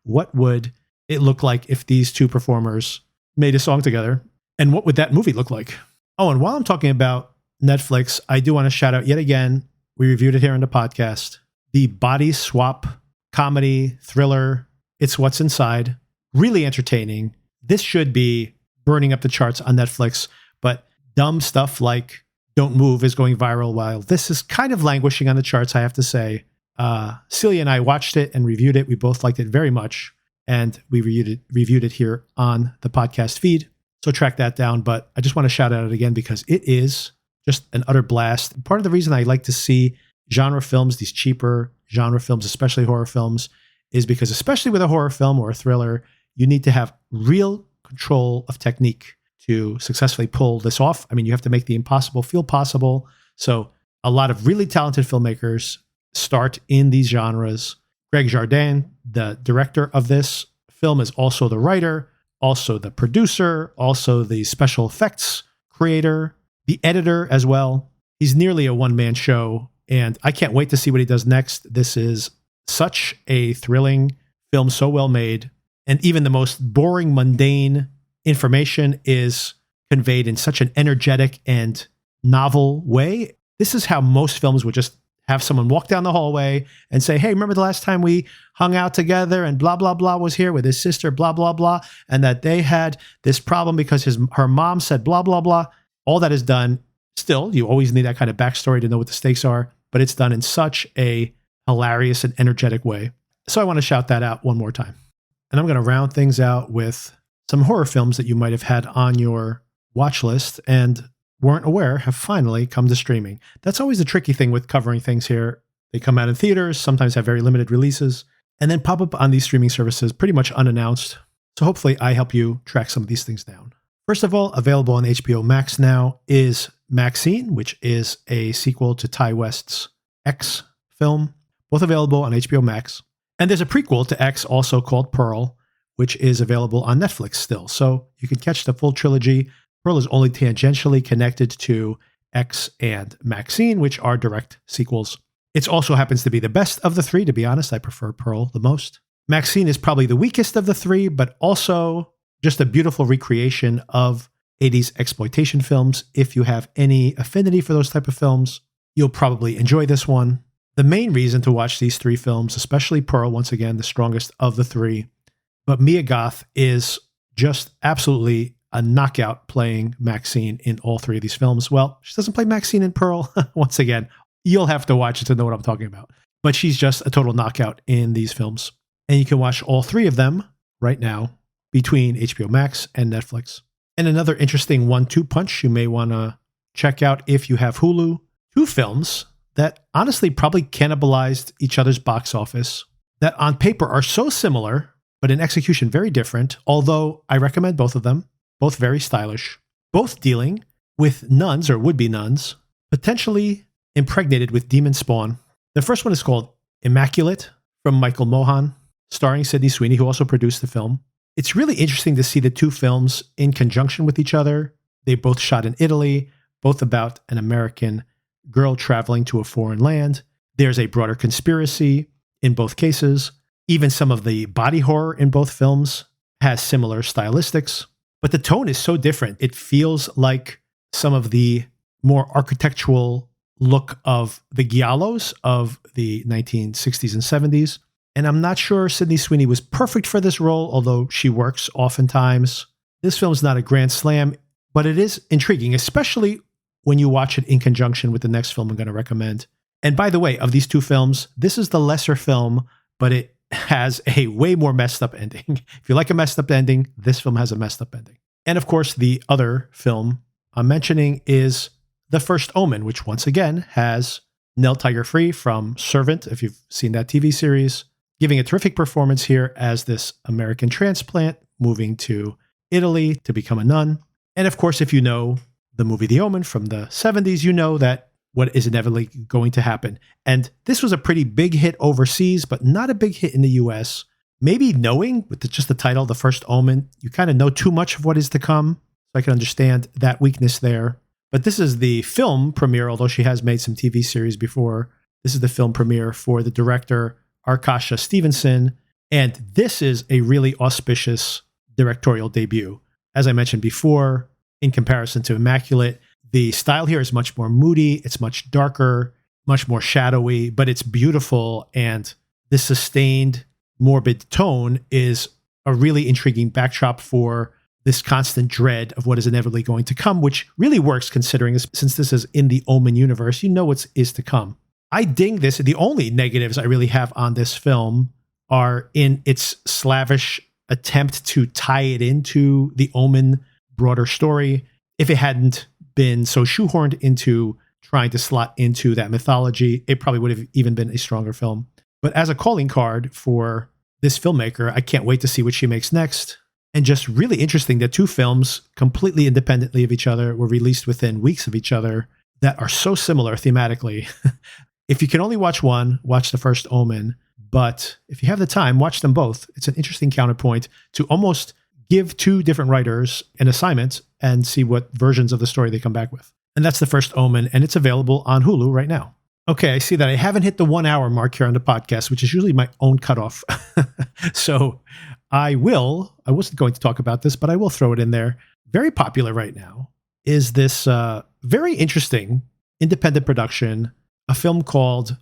what would it look like if these two performers made a song together? And what would that movie look like? Oh, and while I'm talking about Netflix, I do want to shout out yet again, we reviewed it here on the podcast, the body swap comedy thriller, It's What's Inside. Really entertaining. This should be burning up the charts on Netflix, but dumb stuff like Don't Move is going viral while this is kind of languishing on the charts, I have to say. Celia and I watched it and reviewed it. We both liked it very much, and we reviewed it here on the podcast feed. So track that down, but I just want to shout out it again because it is just an utter blast. Part of the reason I like to see genre films, these cheaper genre films, especially horror films, is because especially with a horror film or a thriller, you need to have real control of technique to successfully pull this off. I mean, you have to make the impossible feel possible. So a lot of really talented filmmakers start in these genres. Greg Jardin, the director of this film, is also the writer, also the producer, also the special effects creator, the editor as well. He's nearly a one-man show, and I can't wait to see what he does next. This is such a thrilling film, so well made, and even the most boring, mundane information is conveyed in such an energetic and novel way. This is how most films would just have someone walk down the hallway and say, hey, remember the last time we hung out together and blah, blah, blah was here with his sister, blah, blah, blah, and that they had this problem because her mom said blah, blah, blah. All that is done. Still, you always need that kind of backstory to know what the stakes are, but it's done in such a hilarious and energetic way. So I want to shout that out one more time. And I'm going to round things out with some horror films that you might have had on your watch list and weren't aware have finally come to streaming. That's always the tricky thing with covering things here. They come out in theaters, sometimes have very limited releases, and then pop up on these streaming services pretty much unannounced. So hopefully I help you track some of these things down. First of all, available on HBO Max now is Maxine, which is a sequel to Ty West's X film, both available on HBO Max. And there's a prequel to X also called Pearl, which is available on Netflix still. So you can catch the full trilogy. Pearl is only tangentially connected to X and Maxine, which are direct sequels. It also happens to be the best of the three, to be honest. I prefer Pearl the most. Maxine is probably the weakest of the three, but also just a beautiful recreation of 80s exploitation films. If you have any affinity for those type of films, you'll probably enjoy this one. The main reason to watch these three films, especially Pearl, once again, the strongest of the three, but Mia Goth is just absolutely a knockout playing Maxine in all three of these films. Well, she doesn't play Maxine in Pearl. Once again, you'll have to watch it to know what I'm talking about. But she's just a total knockout in these films. And you can watch all three of them right now between HBO Max and Netflix. And another interesting 1-2 punch you may want to check out if you have Hulu. Two films that honestly probably cannibalized each other's box office, that on paper are so similar, but in execution very different, although I recommend both of them, both very stylish, both dealing with nuns or would-be nuns, potentially impregnated with demon spawn. The first one is called Immaculate from Michael Mohan, starring Sydney Sweeney, who also produced the film. It's really interesting to see the two films in conjunction with each other. They both shot in Italy, both about an American girl traveling to a foreign land. There's a broader conspiracy in both cases. Even some of the body horror in both films has similar stylistics, but the tone is so different. It feels like some of the more architectural look of the giallos of the 1960s and 70s. And I'm not sure Sydney Sweeney was perfect for this role, although she works oftentimes. This film is not a grand slam, but it is intriguing, especially when you watch it in conjunction with the next film I'm going to recommend. And by the way, of these two films, this is the lesser film, but it has a way more messed up ending. If you like a messed up ending, this film has a messed up ending. And of course, the other film I'm mentioning is The First Omen, which once again has Nell Tiger-Free from Servant, if you've seen that TV series, giving a terrific performance here as this American transplant moving to Italy to become a nun. And of course, if you know the movie The Omen from the 70s, you know that what is inevitably going to happen. And this was a pretty big hit overseas, but not a big hit in the US. Maybe knowing with just the title, The First Omen, you kind of know too much of what is to come. So I can understand that weakness there. But this is the film premiere, although she has made some TV series before. This is the film premiere for the director, Arkasha Stevenson. And this is a really auspicious directorial debut. As I mentioned before, in comparison to Immaculate, the style here is much more moody. It's much darker, much more shadowy, but it's beautiful. And the sustained, morbid tone is a really intriguing backdrop for this constant dread of what is inevitably going to come, which really works considering since this is in the Omen universe, you know what is to come. I ding this. The only negatives I really have on this film are in its slavish attempt to tie it into the Omen broader story. If it hadn't been so shoehorned into trying to slot into that mythology, it probably would have even been a stronger film. But as a calling card for this filmmaker, I can't wait to see what she makes next. And just really interesting that two films completely independently of each other were released within weeks of each other that are so similar thematically. If you can only watch one, watch The First Omen. But if you have the time, watch them both. It's an interesting counterpoint to almost give two different writers an assignment and see what versions of the story they come back with. And that's The First Omen, and it's available on Hulu right now. Okay, I see that I haven't hit the 1 hour mark here on the podcast, which is usually my own cutoff. So I wasn't going to talk about this, but I will throw it in there. Very popular right now is this very interesting independent production, a film called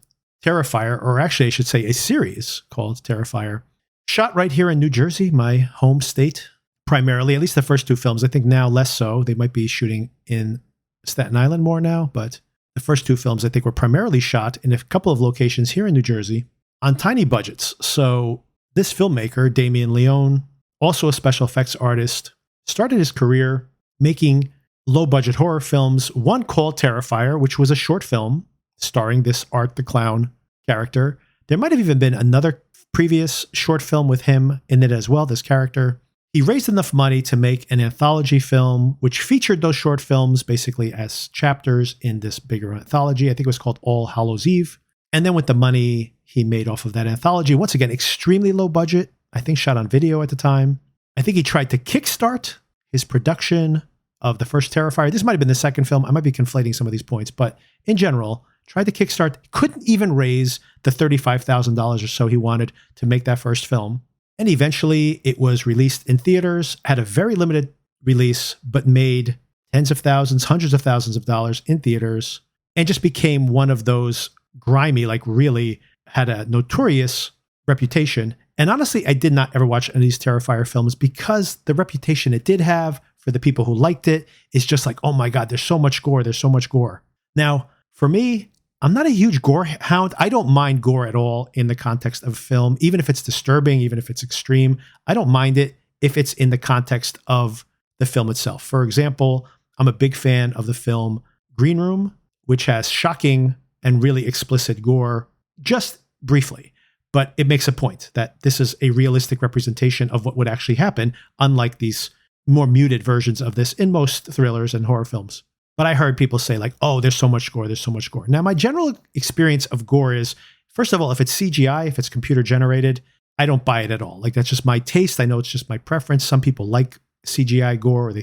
Terrifier, or actually I should say a series called Terrifier, shot right here in New Jersey, my home state, primarily, at least the first two films. I think now less so. They might be shooting in Staten Island more now, but the first two films I think were primarily shot in a couple of locations here in New Jersey on tiny budgets. So this filmmaker, Damien Leone, also a special effects artist, started his career making low-budget horror films, one called Terrifier, which was a short film starring this Art the Clown character. There might have even been another previous short film with him in it as well, this character. He raised enough money to make an anthology film, which featured those short films basically as chapters in this bigger anthology. I think it was called All Hallows Eve. And then with the money he made off of that anthology, once again, extremely low budget, I think shot on video at the time. I think he tried to kickstart his production of the first Terrifier. This might have been the second film. I might be conflating some of these points, but in general, tried to kickstart, couldn't even raise the $35,000 or so he wanted to make that first film. And eventually it was released in theaters, had a very limited release, but made tens of thousands, hundreds of thousands of dollars in theaters, and just became one of those grimy, like really had a notorious reputation. And honestly, I did not ever watch any of these Terrifier films because the reputation it did have for the people who liked it is just like, oh my God, there's so much gore. There's so much gore. Now, for me, I'm not a huge gore hound. I don't mind gore at all in the context of film, even if it's disturbing, even if it's extreme. I don't mind it if it's in the context of the film itself. For example, I'm a big fan of the film Green Room, which has shocking and really explicit gore, just briefly. But it makes a point that this is a realistic representation of what would actually happen, unlike these more muted versions of this in most thrillers and horror films. But I heard people say like, oh, there's so much gore, there's so much gore. Now, my general experience of gore is, first of all, if it's CGI, if it's computer generated, I don't buy it at all. Like, that's just my taste. I know it's just my preference. Some people like CGI gore, or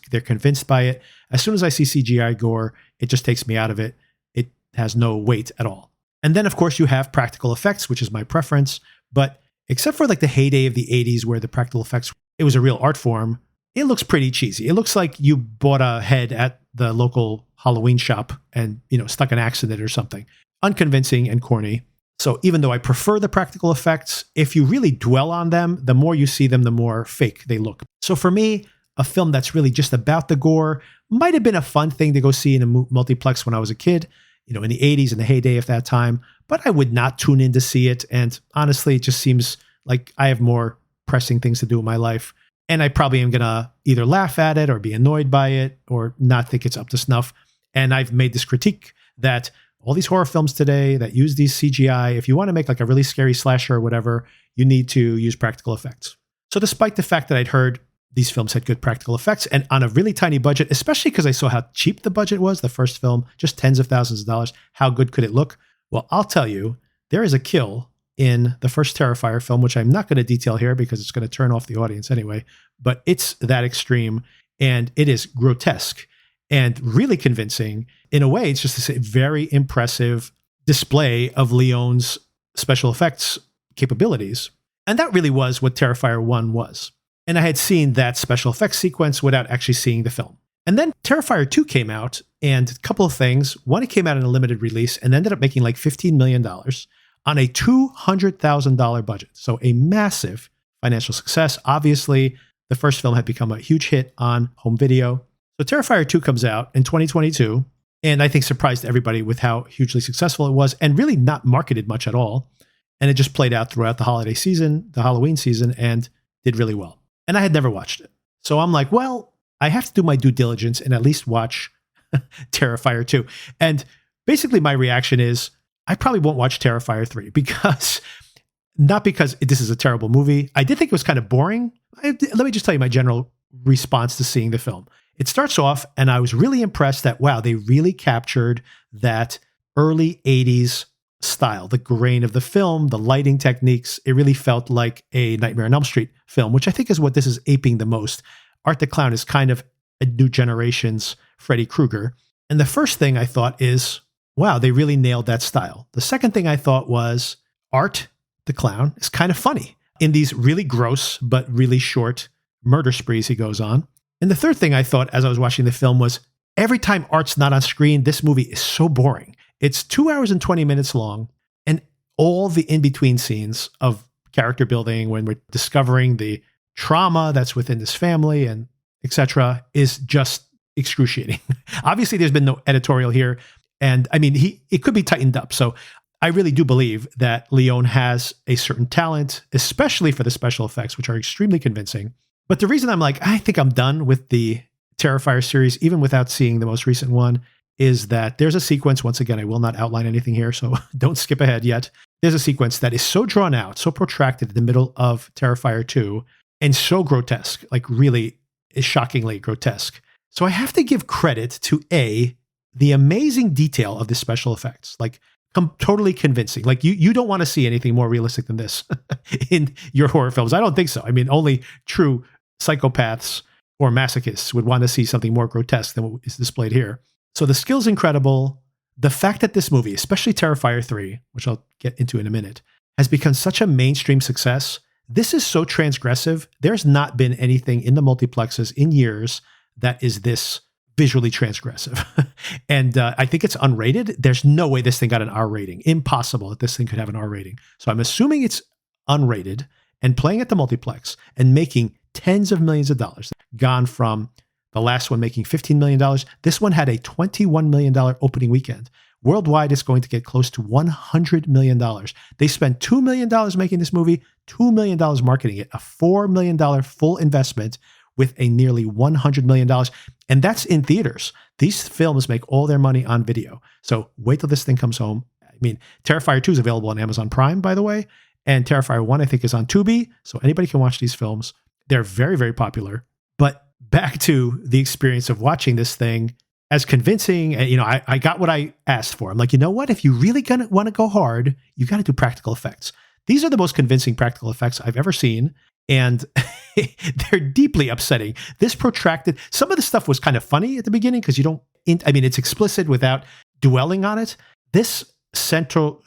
they're convinced by it. As soon as I see CGI gore, it just takes me out of it. It has no weight at all. And then, of course, you have practical effects, which is my preference. But except for like the heyday of the 80s where the practical effects, it was a real art form, it looks pretty cheesy. It looks like you bought a head at the local Halloween shop and, stuck an axe in it or something. Unconvincing and corny. So even though I prefer the practical effects, if you really dwell on them, the more you see them, the more fake they look. So for me, a film that's really just about the gore might have been a fun thing to go see in a multiplex when I was a kid, in the 80s, in the heyday of that time. But I would not tune in to see it. And honestly, it just seems like I have more pressing things to do in my life. And I probably am going to either laugh at it or be annoyed by it or not think it's up to snuff. And I've made this critique that all these horror films today that use these CGI, if you want to make like a really scary slasher or whatever, you need to use practical effects. So despite the fact that I'd heard these films had good practical effects and on a really tiny budget, especially because I saw how cheap the budget was, the first film, just tens of thousands of dollars, how good could it look? Well, I'll tell you, there is a kill in the first Terrifier film, which I'm not going to detail here because it's going to turn off the audience anyway, but it's that extreme and it is grotesque and really convincing. In a way, it's just a very impressive display of Leone's special effects capabilities. And that really was what Terrifier 1 was. And I had seen that special effects sequence without actually seeing the film. And then Terrifier 2 came out, and a couple of things. One, it came out in a limited release and ended up making like $15 million on a $200,000 budget. So a massive financial success. Obviously, the first film had become a huge hit on home video. So Terrifier 2 comes out in 2022, and I think surprised everybody with how hugely successful it was and really not marketed much at all. And it just played out throughout the holiday season, the Halloween season, and did really well. And I had never watched it. So I'm like, well, I have to do my due diligence and at least watch Terrifier 2. And basically my reaction is, I probably won't watch Terrifier 3 not because this is a terrible movie. I did think it was kind of boring. Let me just tell you my general response to seeing the film. It starts off and I was really impressed that, wow, they really captured that early 80s style, the grain of the film, the lighting techniques. It really felt like a Nightmare on Elm Street film, which I think is what this is aping the most. Art the Clown is kind of a new generation's Freddy Krueger. And the first thing I thought is, wow, they really nailed that style. The second thing I thought was Art the Clown is kind of funny in these really gross but really short murder sprees he goes on. And the third thing I thought as I was watching the film was, every time Art's not on screen, this movie is so boring. It's 2 hours and 20 minutes long, and all the in-between scenes of character building when we're discovering the trauma that's within this family and etc. is just excruciating. Obviously, there's been no editorial here. And I mean, it could be tightened up. So I really do believe that Leone has a certain talent, especially for the special effects, which are extremely convincing. But the reason I'm like, I think I'm done with the Terrifier series, even without seeing the most recent one, is that there's a sequence, once again, I will not outline anything here, so don't skip ahead yet. There's a sequence that is so drawn out, so protracted in the middle of Terrifier 2, and so grotesque, like really is shockingly grotesque. So I have to give credit to the amazing detail of the special effects, like totally convincing. Like you don't want to see anything more realistic than this in your horror films. I don't think so. I mean, only true psychopaths or masochists would want to see something more grotesque than what is displayed here. So the skill's incredible. The fact that this movie, especially Terrifier 3, which I'll get into in a minute, has become such a mainstream success This is so transgressive. There's not been anything in the multiplexes in years that is this visually transgressive. And I think it's unrated. There's no way this thing got an R rating. Impossible that this thing could have an R rating. So I'm assuming it's unrated and playing at the multiplex and making tens of millions of dollars. Gone from the last one making $15 million. This one had a $21 million opening weekend. Worldwide, it's going to get close to $100 million. They spent $2 million making this movie, $2 million marketing it, a $4 million full investment with a nearly $100 million. And that's in theaters. These films make all their money on video. So wait till this thing comes home. I mean, Terrifier 2 is available on Amazon Prime, by the way. And Terrifier 1, I think, is on Tubi. So anybody can watch these films. They're very, very popular. But back to the experience of watching this thing as convincing. And, I got what I asked for. I'm like, you know what? If you really want to go hard, you got to do practical effects. These are the most convincing practical effects I've ever seen. And they're deeply upsetting. This protracted, some of the stuff was kind of funny at the beginning because it's explicit without dwelling on it. This central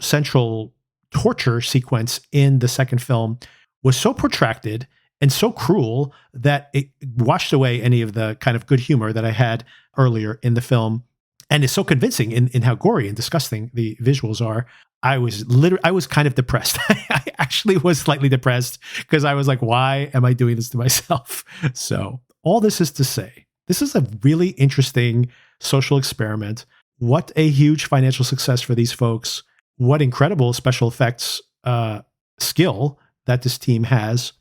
torture sequence in the second film was so protracted and so cruel that it washed away any of the kind of good humor that I had earlier in the film. And it's so convincing in how gory and disgusting the visuals are. I was kind of depressed. I actually was slightly depressed because I was like, why am I doing this to myself? So all this is to say, this is a really interesting social experiment. What a huge financial success for these folks. What incredible special effects skill that this team has.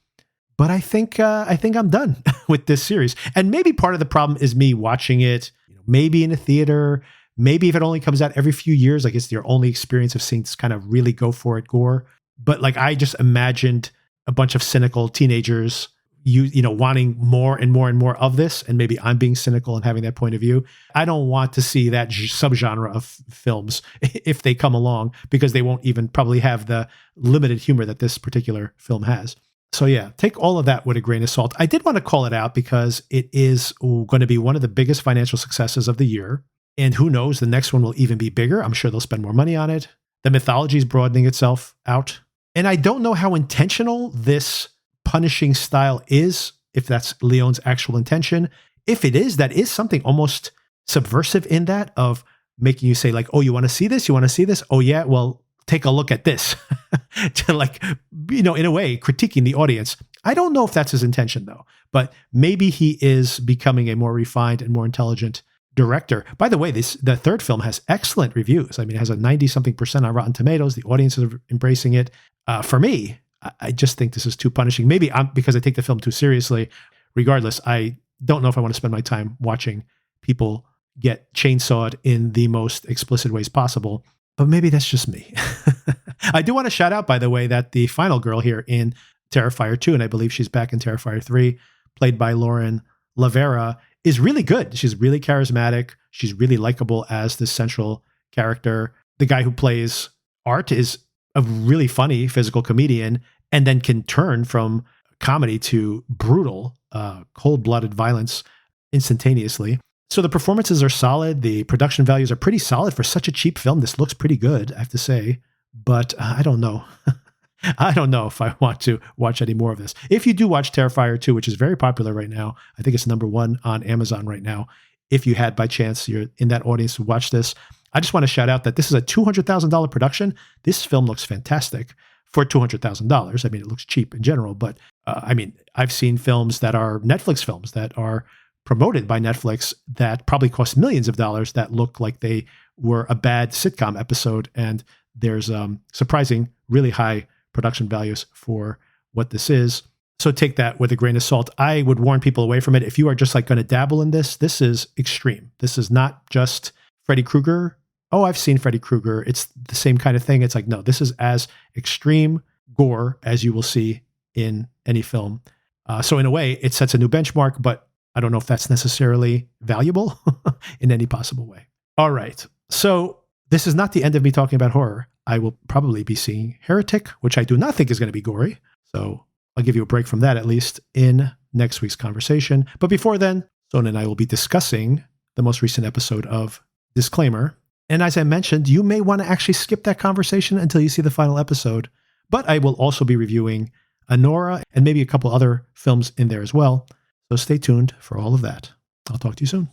But I think I'm done with this series. And maybe part of the problem is me watching it, maybe in a theater. Maybe if it only comes out every few years, I guess your only experience of seeing this kind of really go for it gore. But I just imagined a bunch of cynical teenagers, wanting more and more and more of this. And maybe I'm being cynical and having that point of view. I don't want to see that subgenre of films if they come along, because they won't even probably have the limited humor that this particular film has. So yeah, take all of that with a grain of salt. I did want to call it out because it is going to be one of the biggest financial successes of the year. And who knows, the next one will even be bigger. I'm sure they'll spend more money on it. The mythology is broadening itself out. And I don't know how intentional this punishing style is, if that's Leon's actual intention. If it is, that is something almost subversive in that, of making you say like, oh, you want to see this? You want to see this? Oh yeah, well, take a look at this. To in a way, critiquing the audience. I don't know if that's his intention though, but maybe he is becoming a more refined and more intelligent director. By the way, the third film has excellent reviews. I mean, it has a 90-something% on Rotten Tomatoes. The audience is embracing it. For me, I just think this is too punishing. Maybe because I take the film too seriously. Regardless, I don't know if I want to spend my time watching people get chainsawed in the most explicit ways possible. But maybe that's just me. I do want to shout out, by the way, that the final girl here in Terrifier 2, and I believe she's back in Terrifier 3, played by Lauren Lavera, is really good. She's really charismatic. She's really likable as the central character. The guy who plays Art is a really funny physical comedian, and then can turn from comedy to brutal, cold-blooded violence instantaneously. So the performances are solid. The production values are pretty solid for such a cheap film. This looks pretty good, I have to say. But I don't know. I don't know if I want to watch any more of this. If you do watch Terrifier 2, which is very popular right now, I think it's #1 on Amazon right now. If you had by chance, you're in that audience to watch this, I just want to shout out that this is a $200,000 production. This film looks fantastic for $200,000. I mean, it looks cheap in general, but I've seen films that are Netflix films that are promoted by Netflix that probably cost millions of dollars that look like they were a bad sitcom episode. And there's surprising, really high production values for what this is. So take that with a grain of salt. I would warn people away from it. If you are just going to dabble in this, this is extreme. This is not just Freddy Krueger. Oh, I've seen Freddy Krueger. It's the same kind of thing. It's like, no, this is as extreme gore as you will see in any film. So in a way, it sets a new benchmark, but I don't know if that's necessarily valuable in any possible way. All right. So this is not the end of me talking about horror. I will probably be seeing Heretic, which I do not think is going to be gory. So I'll give you a break from that, at least in next week's conversation. But before then, Sona and I will be discussing the most recent episode of Disclaimer. And as I mentioned, you may want to actually skip that conversation until you see the final episode. But I will also be reviewing Anora, and maybe a couple other films in there as well. So stay tuned for all of that. I'll talk to you soon.